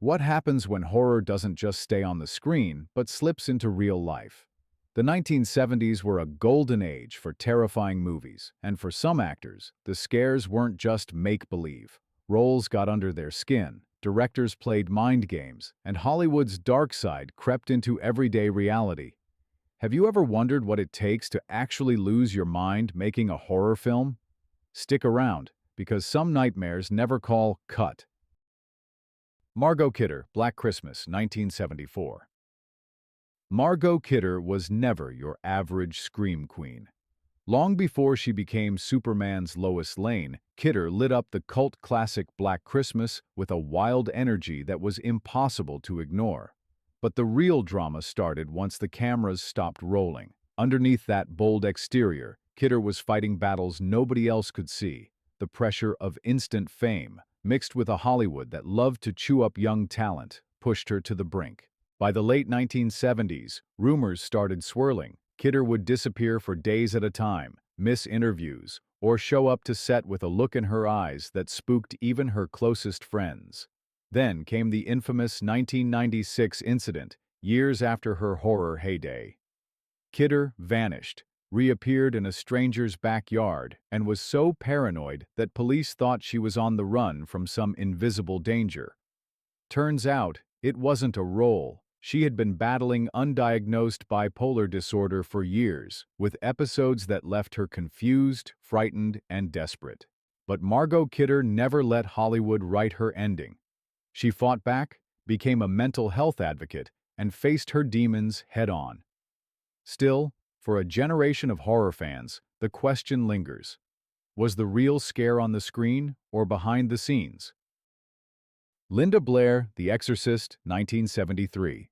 What happens when horror doesn't just stay on the screen, but slips into real life? The 1970s were a golden age for terrifying movies, and for some actors, the scares weren't just make-believe. Roles got under their skin, directors played mind games, and Hollywood's dark side crept into everyday reality. Have you ever wondered what it takes to actually lose your mind making a horror film? Stick around, because some nightmares never call cut. Margot Kidder, Black Christmas, 1974. Margot Kidder was never your average scream queen. Long before she became Superman's Lois Lane, Kidder lit up the cult classic Black Christmas with a wild energy that was impossible to ignore. But the real drama started once the cameras stopped rolling. Underneath that bold exterior, Kidder was fighting battles nobody else could see. The pressure of instant fame, mixed with a Hollywood that loved to chew up young talent, pushed her to the brink. By the late 1970s, rumors started swirling. Kidder would disappear for days at a time, miss interviews, or show up to set with a look in her eyes that spooked even her closest friends. Then came the infamous 1996 incident, years after her horror heyday. Kidder vanished, reappeared in a stranger's backyard, and was so paranoid that police thought she was on the run from some invisible danger. Turns out, it wasn't a role. She had been battling undiagnosed bipolar disorder for years, with episodes that left her confused, frightened, and desperate. But Margot Kidder never let Hollywood write her ending. She fought back, became a mental health advocate, and faced her demons head-on. Still, for a generation of horror fans, the question lingers. Was the real scare on the screen or behind the scenes? Linda Blair, The Exorcist, 1973.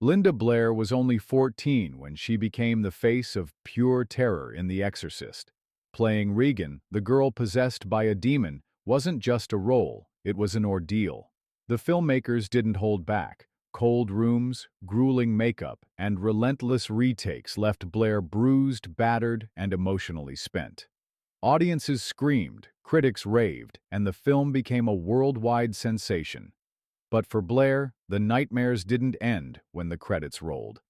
Linda Blair was only 14 when she became the face of pure terror in The Exorcist. Playing Regan, the girl possessed by a demon, wasn't just a role, it was an ordeal. The filmmakers didn't hold back. Cold rooms, grueling makeup, and relentless retakes left Blair bruised, battered, and emotionally spent. Audiences screamed, critics raved, and the film became a worldwide sensation. But for Blair, the nightmares didn't end when the credits rolled.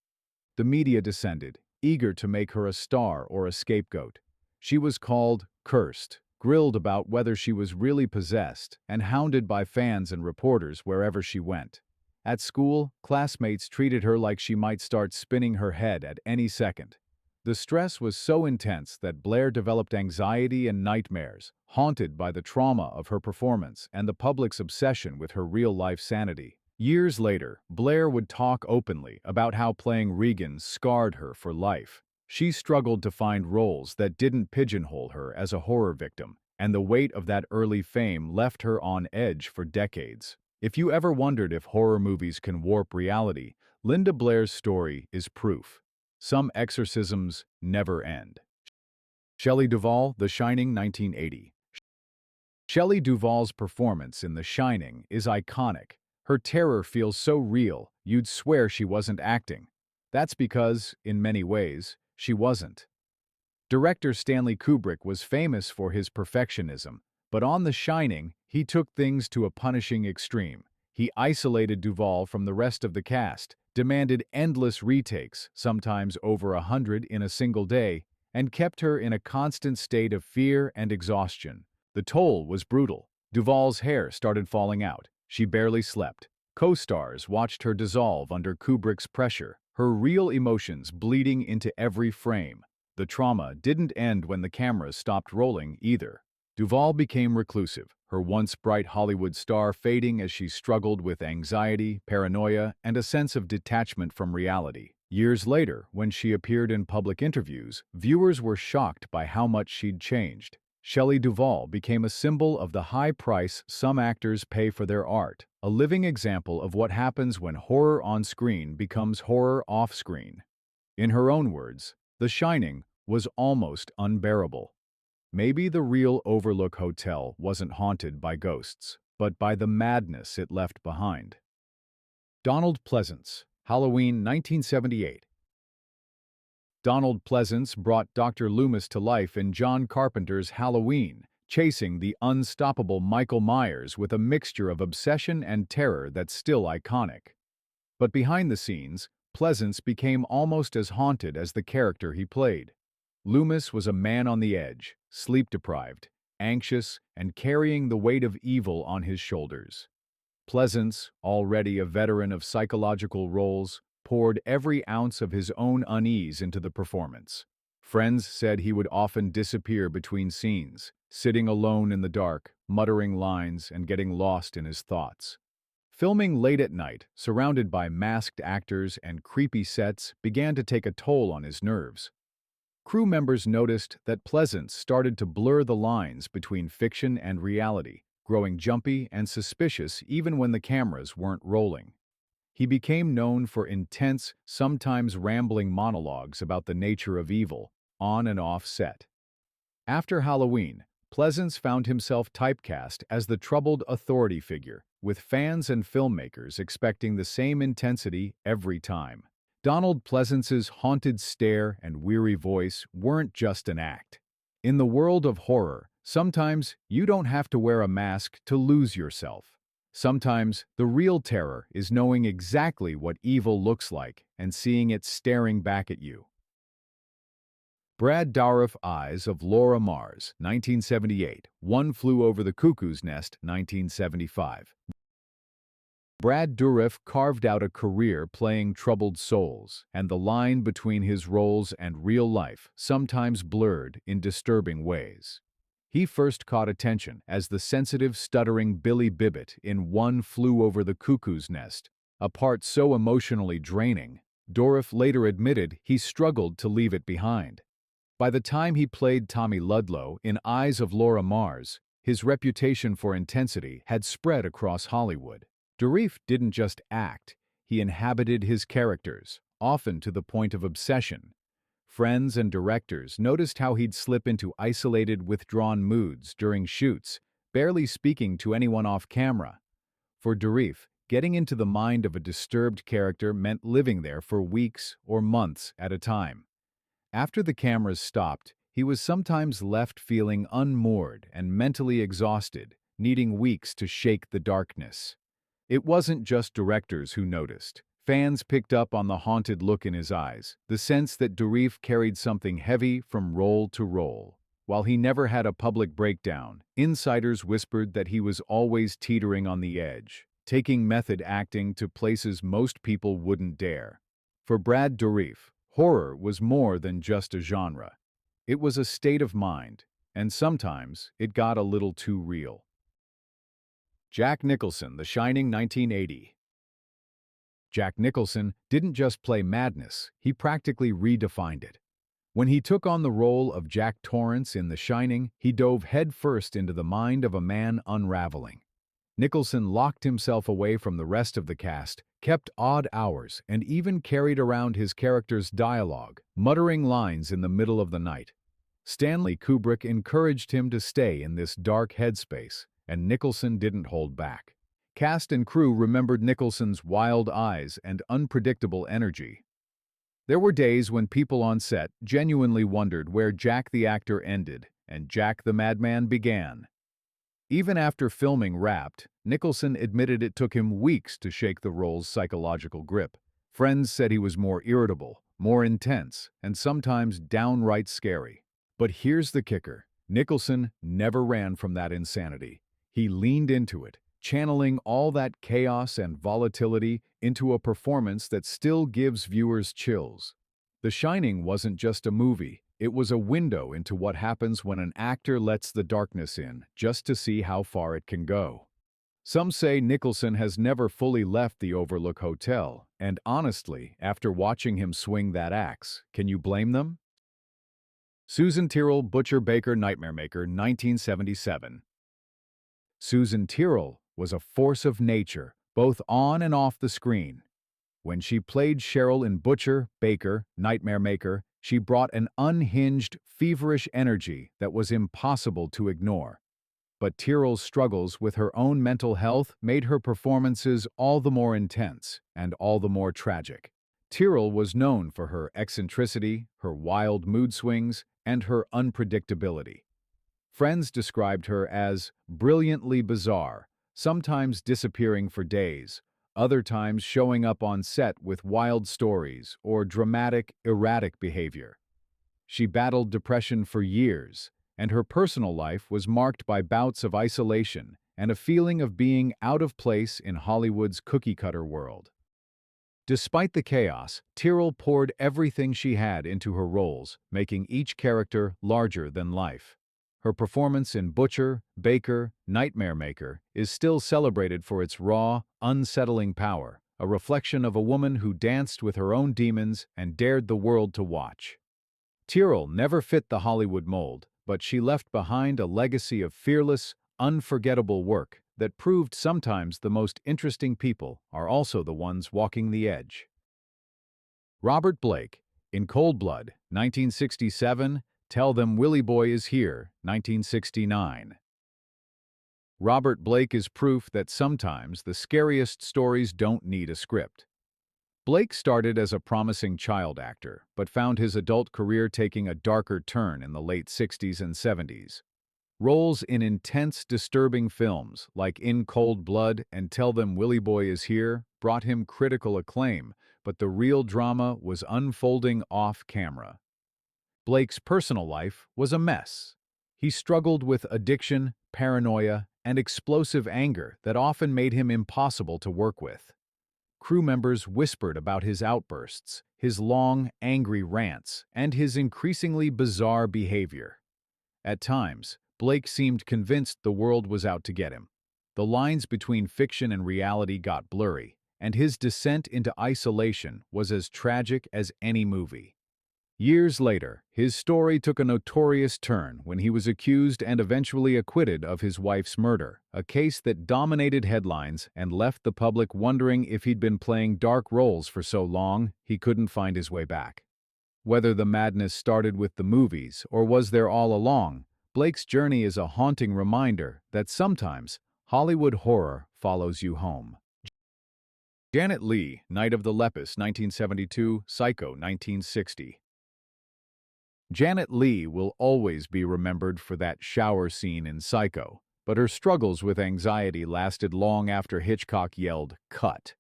The media descended, eager to make her a star or a scapegoat. She was called cursed, grilled about whether she was really possessed, and hounded by fans and reporters wherever she went. At school, classmates treated her like she might start spinning her head at any second. The stress was so intense that Blair developed anxiety and nightmares, haunted by the trauma of her performance and the public's obsession with her real-life sanity. Years later, Blair would talk openly about how playing Regan scarred her for life. She struggled to find roles that didn't pigeonhole her as a horror victim, and the weight of that early fame left her on edge for decades. If you ever wondered if horror movies can warp reality, Linda Blair's story is proof. Some exorcisms never end. Shelley Duval, The Shining, 1980. Shelley Duval's performance in The Shining is iconic. Her terror feels so real, you'd swear she wasn't acting. That's because, in many ways, she wasn't. Director Stanley Kubrick was famous for his perfectionism, but on The Shining, he took things to a punishing extreme. He isolated Duval from the rest of the cast, demanded endless retakes, sometimes over 100 in a single day, and kept her in a constant state of fear and exhaustion. The toll was brutal. Duval's hair started falling out. She barely slept. Co-stars watched her dissolve under Kubrick's pressure, her real emotions bleeding into every frame. The trauma didn't end when the cameras stopped rolling either. Duval became reclusive, her once bright Hollywood star fading as she struggled with anxiety, paranoia, and a sense of detachment from reality. Years later, when she appeared in public interviews, viewers were shocked by how much she'd changed. Shelley Duval became a symbol of the high price some actors pay for their art, a living example of what happens when horror on screen becomes horror off screen. In her own words, The Shining was almost unbearable. Maybe the real Overlook Hotel wasn't haunted by ghosts, but by the madness it left behind. Donald Pleasance, Halloween, 1978. Donald Pleasance brought Dr. Loomis to life in John Carpenter's Halloween, chasing the unstoppable Michael Myers with a mixture of obsession and terror that's still iconic. But behind the scenes, Pleasance became almost as haunted as the character he played. Loomis was a man on the edge, sleep-deprived, anxious, and carrying the weight of evil on his shoulders. Pleasance, already a veteran of psychological roles, poured every ounce of his own unease into the performance. Friends said he would often disappear between scenes, sitting alone in the dark, muttering lines and getting lost in his thoughts. Filming late at night, surrounded by masked actors and creepy sets, began to take a toll on his nerves. Crew members noticed that Pleasance started to blur the lines between fiction and reality, growing jumpy and suspicious even when the cameras weren't rolling. He became known for intense, sometimes rambling monologues about the nature of evil, on and off set. After Halloween, Pleasance found himself typecast as the troubled authority figure, with fans and filmmakers expecting the same intensity every time. Donald Pleasance's haunted stare and weary voice weren't just an act. In the world of horror, sometimes you don't have to wear a mask to lose yourself. Sometimes the real terror is knowing exactly what evil looks like and seeing it staring back at you. Brad Darriff Eyes of Laura Mars, 1978. One Flew Over the Cuckoo's Nest, 1975. Brad Dourif carved out a career playing troubled souls, and the line between his roles and real life sometimes blurred in disturbing ways. He first caught attention as the sensitive, stuttering Billy Bibbit in One Flew Over the Cuckoo's Nest, a part so emotionally draining, Dourif later admitted he struggled to leave it behind. By the time he played Tommy Ludlow in Eyes of Laura Mars, his reputation for intensity had spread across Hollywood. Darriff didn't just act, he inhabited his characters, often to the point of obsession. Friends and directors noticed how he'd slip into isolated, withdrawn moods during shoots, barely speaking to anyone off camera. For Darriff, getting into the mind of a disturbed character meant living there for weeks or months at a time. After the cameras stopped, he was sometimes left feeling unmoored and mentally exhausted, needing weeks to shake the darkness. It wasn't just directors who noticed. Fans picked up on the haunted look in his eyes, the sense that Darriff carried something heavy from role to role. While he never had a public breakdown, insiders whispered that he was always teetering on the edge, taking method acting to places most people wouldn't dare. For Brad Darriff, horror was more than just a genre. It was a state of mind, and sometimes it got a little too real. Jack Nicholson, The Shining, 1980. Jack Nicholson didn't just play madness, he practically redefined it. When he took on the role of Jack Torrance in The Shining, he dove headfirst into the mind of a man unraveling. Nicholson locked himself away from the rest of the cast, kept odd hours, and even carried around his character's dialogue, muttering lines in the middle of the night. Stanley Kubrick encouraged him to stay in this dark headspace, and Nicholson didn't hold back. Cast and crew remembered Nicholson's wild eyes and unpredictable energy. There were days when people on set genuinely wondered where Jack the actor ended and Jack the madman began. Even after filming wrapped, Nicholson admitted it took him weeks to shake the role's psychological grip. Friends said he was more irritable, more intense, and sometimes downright scary. But here's the kicker. Nicholson never ran from that insanity. He leaned into it, channeling all that chaos and volatility into a performance that still gives viewers chills. The Shining wasn't just a movie, it was a window into what happens when an actor lets the darkness in, just to see how far it can go. Some say Nicholson has never fully left the Overlook Hotel, and honestly, after watching him swing that axe, can you blame them? Susan Tyrrell, Butcher Baker, Nightmare Maker, 1977. Susan Tyrrell was a force of nature, both on and off the screen. When she played Cheryl in Butcher, Baker, Nightmare Maker, she brought an unhinged, feverish energy that was impossible to ignore. But Tyrrell's struggles with her own mental health made her performances all the more intense and all the more tragic. Tyrrell was known for her eccentricity, her wild mood swings, and her unpredictability. Friends described her as brilliantly bizarre, sometimes disappearing for days, other times showing up on set with wild stories or dramatic, erratic behavior. She battled depression for years, and her personal life was marked by bouts of isolation and a feeling of being out of place in Hollywood's cookie-cutter world. Despite the chaos, Tyrrell poured everything she had into her roles, making each character larger than life. Her performance in Butcher, Baker, Nightmare Maker is still celebrated for its raw, unsettling power, a reflection of a woman who danced with her own demons and dared the world to watch. Tyrrell never fit the Hollywood mold, but she left behind a legacy of fearless, unforgettable work that proved sometimes the most interesting people are also the ones walking the edge. Robert Blake, in Cold Blood, 1967, Tell Them Willie Boy Is Here, 1969. Robert Blake is proof that sometimes the scariest stories don't need a script. Blake started as a promising child actor, but found his adult career taking a darker turn in the late 60s and 70s. Roles in intense, disturbing films like In Cold Blood and Tell Them Willie Boy Is Here brought him critical acclaim, but the real drama was unfolding off-camera. Blake's personal life was a mess. He struggled with addiction, paranoia, and explosive anger that often made him impossible to work with. Crew members whispered about his outbursts, his long, angry rants, and his increasingly bizarre behavior. At times, Blake seemed convinced the world was out to get him. The lines between fiction and reality got blurry, and his descent into isolation was as tragic as any movie. Years later, his story took a notorious turn when he was accused and eventually acquitted of his wife's murder, a case that dominated headlines and left the public wondering if he'd been playing dark roles for so long he couldn't find his way back. Whether the madness started with the movies or was there all along, Blake's journey is a haunting reminder that sometimes Hollywood horror follows you home. Janet Leigh, Night of the Lepus, 1972, Psycho, 1960. Janet Leigh will always be remembered for that shower scene in Psycho, but her struggles with anxiety lasted long after Hitchcock yelled, "Cut."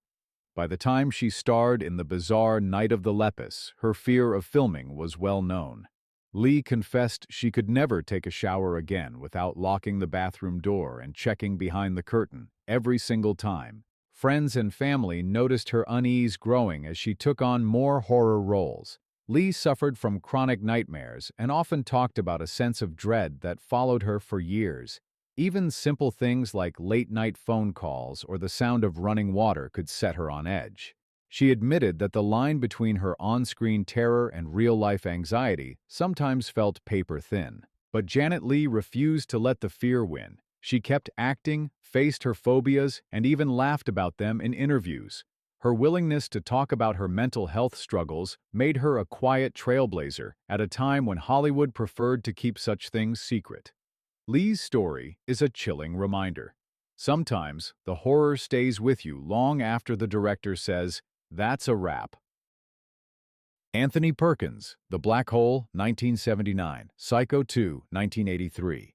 By the time she starred in the bizarre Night of the Lepus, her fear of filming was well known. Leigh confessed she could never take a shower again without locking the bathroom door and checking behind the curtain, every single time. Friends and family noticed her unease growing as she took on more horror roles. Leigh suffered from chronic nightmares and often talked about a sense of dread that followed her for years. Even simple things like late-night phone calls or the sound of running water could set her on edge. She admitted that the line between her on-screen terror and real-life anxiety sometimes felt paper-thin. But Janet Leigh refused to let the fear win. She kept acting, faced her phobias, and even laughed about them in interviews. Her willingness to talk about her mental health struggles made her a quiet trailblazer at a time when Hollywood preferred to keep such things secret. Leigh's story is a chilling reminder. Sometimes the horror stays with you long after the director says, "That's a wrap." Anthony Perkins, The Black Hole, 1979, Psycho 2, 1983.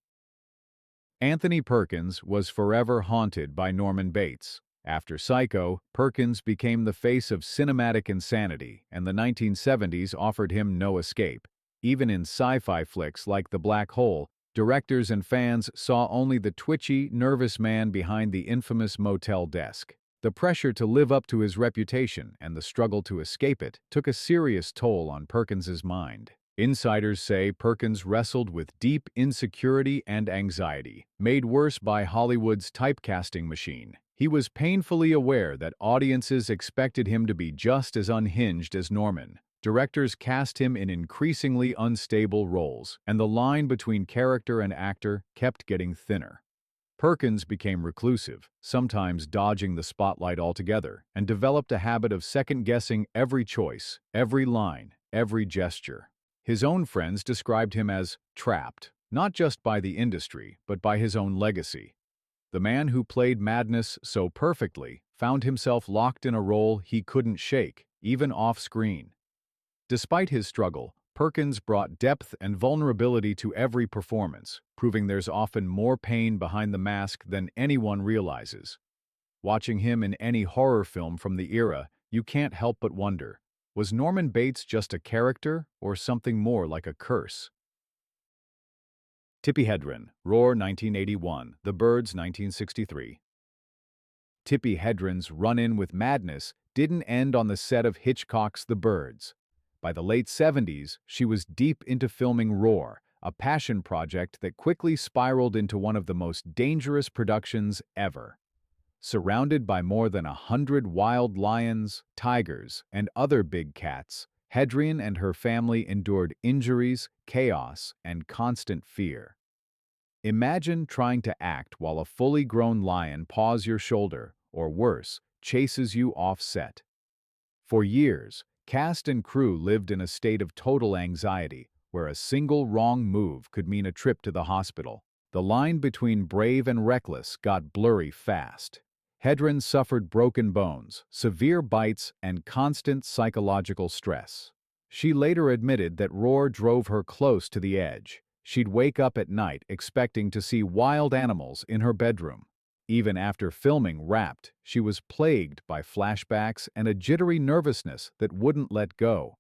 Anthony Perkins was forever haunted by Norman Bates. After Psycho, Perkins became the face of cinematic insanity, and the 1970s offered him no escape. Even in sci-fi flicks like The Black Hole, directors and fans saw only the twitchy, nervous man behind the infamous motel desk. The pressure to live up to his reputation and the struggle to escape it took a serious toll on Perkins's mind. Insiders say Perkins wrestled with deep insecurity and anxiety, made worse by Hollywood's typecasting machine. He was painfully aware that audiences expected him to be just as unhinged as Norman. Directors cast him in increasingly unstable roles, and the line between character and actor kept getting thinner. Perkins became reclusive, sometimes dodging the spotlight altogether, and developed a habit of second-guessing every choice, every line, every gesture. His own friends described him as trapped, not just by the industry, but by his own legacy. The man who played madness so perfectly found himself locked in a role he couldn't shake, even off-screen. Despite his struggle, Perkins brought depth and vulnerability to every performance, proving there's often more pain behind the mask than anyone realizes. Watching him in any horror film from the era, you can't help but wonder, was Norman Bates just a character or something more like a curse? Tippy Hedrin, Roar 1981, The Birds 1963. Tippy Hedren's run-in with madness didn't end on the set of Hitchcock's The Birds. By the late 70s, she was deep into filming Roar, a passion project that quickly spiraled into one of the most dangerous productions ever. Surrounded by more than 100 wild lions, tigers, and other big cats, Hedrin and her family endured injuries, chaos, and constant fear. Imagine trying to act while a fully grown lion paws your shoulder, or worse, chases you off set. For years, cast and crew lived in a state of total anxiety, where a single wrong move could mean a trip to the hospital. The line between brave and reckless got blurry fast. Hedrin suffered broken bones, severe bites, and constant psychological stress. She later admitted that Roar drove her close to the edge. She'd wake up at night expecting to see wild animals in her bedroom. Even after filming Wrapped, she was plagued by flashbacks and a jittery nervousness that wouldn't let go.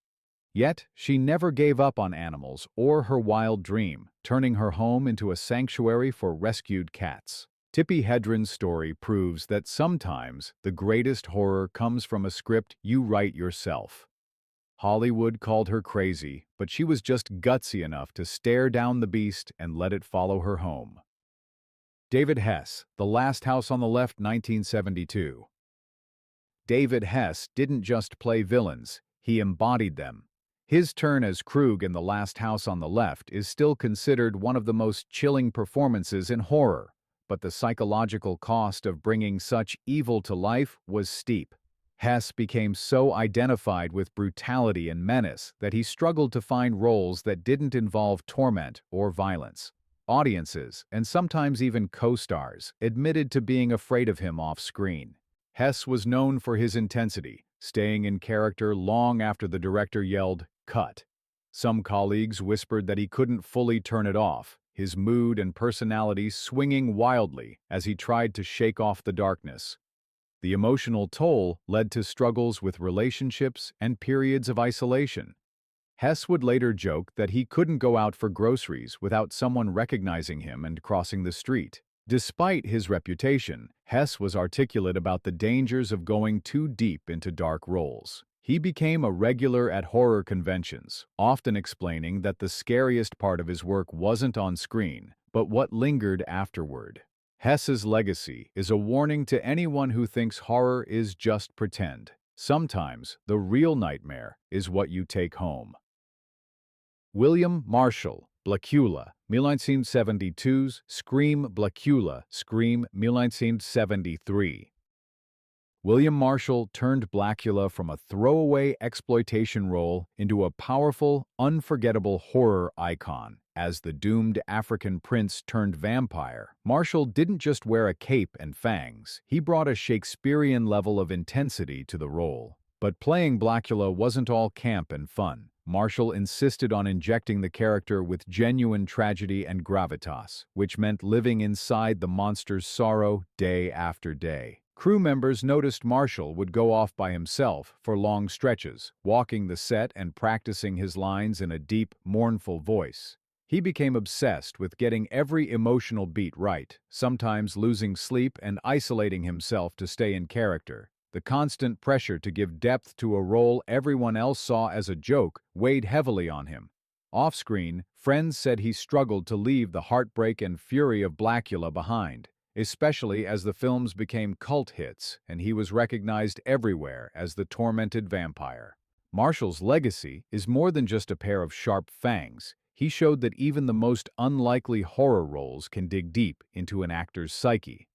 Yet, she never gave up on animals or her wild dream, turning her home into a sanctuary for rescued cats. Tippy Hedren's story proves that sometimes the greatest horror comes from a script you write yourself. Hollywood called her crazy, but she was just gutsy enough to stare down the beast and let it follow her home. David Hess, The Last House on the Left, 1972. David Hess didn't just play villains, he embodied them. His turn as Krug in The Last House on the Left is still considered one of the most chilling performances in horror, but the psychological cost of bringing such evil to life was steep. Hess became so identified with brutality and menace that he struggled to find roles that didn't involve torment or violence. Audiences, and sometimes even co-stars, admitted to being afraid of him off-screen. Hess was known for his intensity, staying in character long after the director yelled, "Cut." Some colleagues whispered that he couldn't fully turn it off, his mood and personality swinging wildly as he tried to shake off the darkness. The emotional toll led to struggles with relationships and periods of isolation. Hess would later joke that he couldn't go out for groceries without someone recognizing him and crossing the street. Despite his reputation, Hess was articulate about the dangers of going too deep into dark roles. He became a regular at horror conventions, often explaining that the scariest part of his work wasn't on screen, but what lingered afterward. Hess's legacy is a warning to anyone who thinks horror is just pretend. Sometimes the real nightmare is what you take home. William Marshall, Blackula, 1972's Scream Blackula, Scream 1973. William Marshall turned Blackula from a throwaway exploitation role into a powerful, unforgettable horror icon. As the doomed African prince turned vampire, Marshall didn't just wear a cape and fangs, he brought a Shakespearean level of intensity to the role. But playing Blackula wasn't all camp and fun. Marshall insisted on injecting the character with genuine tragedy and gravitas, which meant living inside the monster's sorrow day after day. Crew members noticed Marshall would go off by himself for long stretches, walking the set and practicing his lines in a deep, mournful voice. He became obsessed with getting every emotional beat right, sometimes losing sleep and isolating himself to stay in character. The constant pressure to give depth to a role everyone else saw as a joke weighed heavily on him. Off-screen, friends said he struggled to leave the heartbreak and fury of Blackula behind, especially as the films became cult hits and he was recognized everywhere as the tormented vampire. Marshall's legacy is more than just a pair of sharp fangs. He showed that even the most unlikely horror roles can dig deep into an actor's psyche.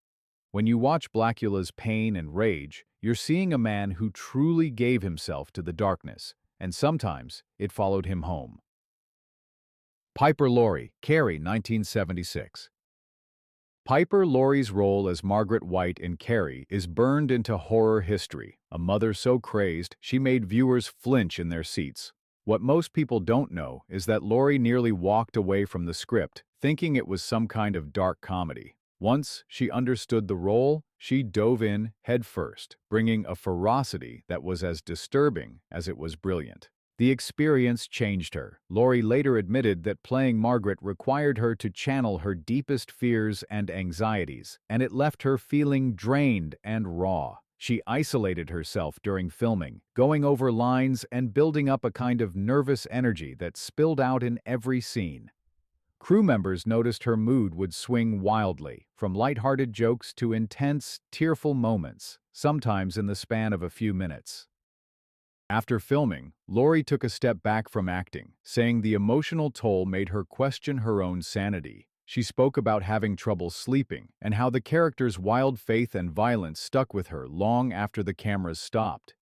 When you watch Blackula's pain and rage, you're seeing a man who truly gave himself to the darkness, and sometimes it followed him home. Piper Laurie, Carrie, 1976. Piper Laurie's role as Margaret White in Carrie is burned into horror history, a mother so crazed she made viewers flinch in their seats. What most people don't know is that Laurie nearly walked away from the script, thinking it was some kind of dark comedy. Once she understood the role, she dove in headfirst, bringing a ferocity that was as disturbing as it was brilliant. The experience changed her. Laurie later admitted that playing Margaret required her to channel her deepest fears and anxieties, and it left her feeling drained and raw. She isolated herself during filming, going over lines and building up a kind of nervous energy that spilled out in every scene. Crew members noticed her mood would swing wildly, from lighthearted jokes to intense, tearful moments, sometimes in the span of a few minutes. After filming, Laurie took a step back from acting, saying the emotional toll made her question her own sanity. She spoke about having trouble sleeping and how the character's wild faith and violence stuck with her long after the cameras stopped.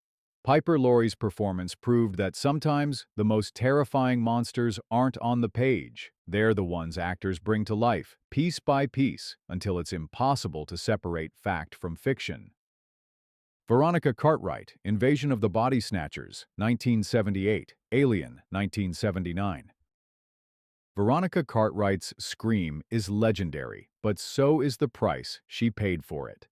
Piper Laurie's performance proved that sometimes the most terrifying monsters aren't on the page. They're the ones actors bring to life, piece by piece, until it's impossible to separate fact from fiction. Veronica Cartwright, Invasion of the Body Snatchers, 1978, Alien, 1979. Veronica Cartwright's scream is legendary, but so is the price she paid for it.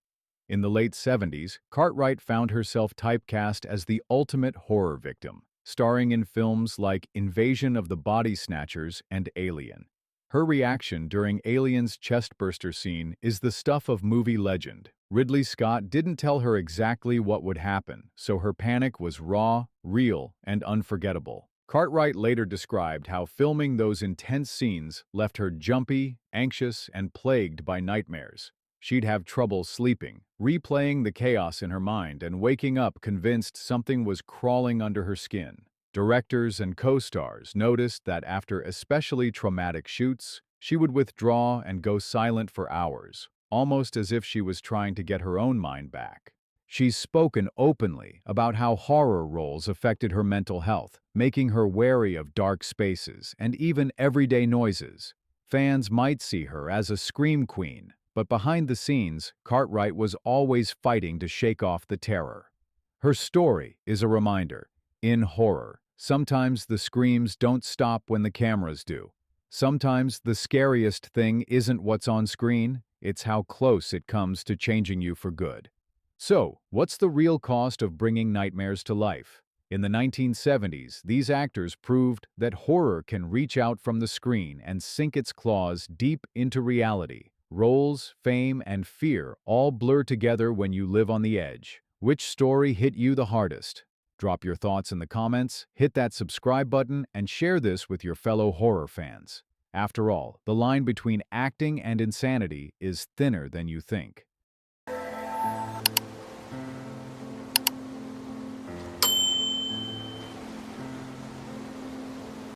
In the late 70s, Cartwright found herself typecast as the ultimate horror victim, starring in films like Invasion of the Body Snatchers and Alien. Her reaction during Alien's chestburster scene is the stuff of movie legend. Ridley Scott didn't tell her exactly what would happen, so her panic was raw, real, and unforgettable. Cartwright later described how filming those intense scenes left her jumpy, anxious, and plagued by nightmares. She'd have trouble sleeping, replaying the chaos in her mind and waking up convinced something was crawling under her skin. Directors and co-stars noticed that after especially traumatic shoots, she would withdraw and go silent for hours, almost as if she was trying to get her own mind back. She's spoken openly about how horror roles affected her mental health, making her wary of dark spaces and even everyday noises. Fans might see her as a scream queen, but behind the scenes, Cartwright was always fighting to shake off the terror. Her story is a reminder. In horror, sometimes the screams don't stop when the cameras do. Sometimes the scariest thing isn't what's on screen, it's how close it comes to changing you for good. So, what's the real cost of bringing nightmares to life? In the 1970s, these actors proved that horror can reach out from the screen and sink its claws deep into reality. Roles, fame, and fear all blur together when you live on the edge. Which story hit you the hardest? Drop your thoughts in the comments, hit that subscribe button, and share this with your fellow horror fans. After all, the line between acting and insanity is thinner than you think.